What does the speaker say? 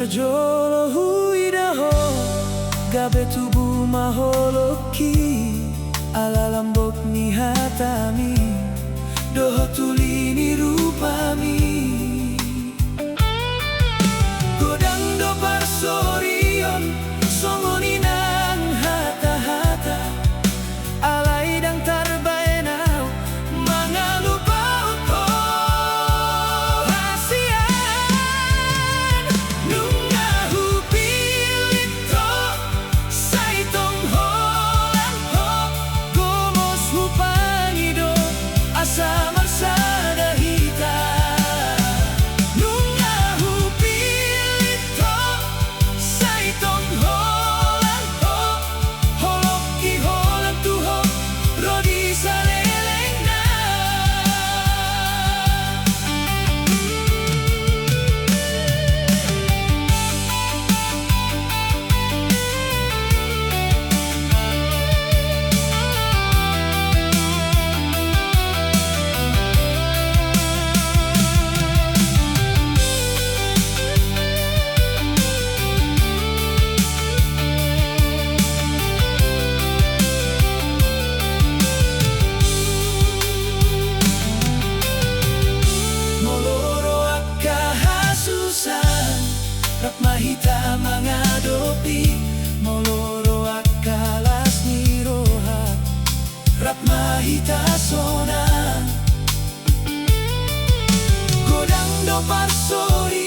parjolo huidaho gabe tubuh maholoki ala lambok ni hatami doho tulini rupami godang do parsorion songoni nang hata-hata alai dang tarbaenau mangalupa ko hasian nunga hupilito saitong holang ho gomos hupangido asa marsada hita nunga hupilito saitong holang ho holoki holang tuho rodi saleleng na moloro akka hasusan rap mahita mga dopi moloro akka las ni rohat rap mahita sonan godang do parsori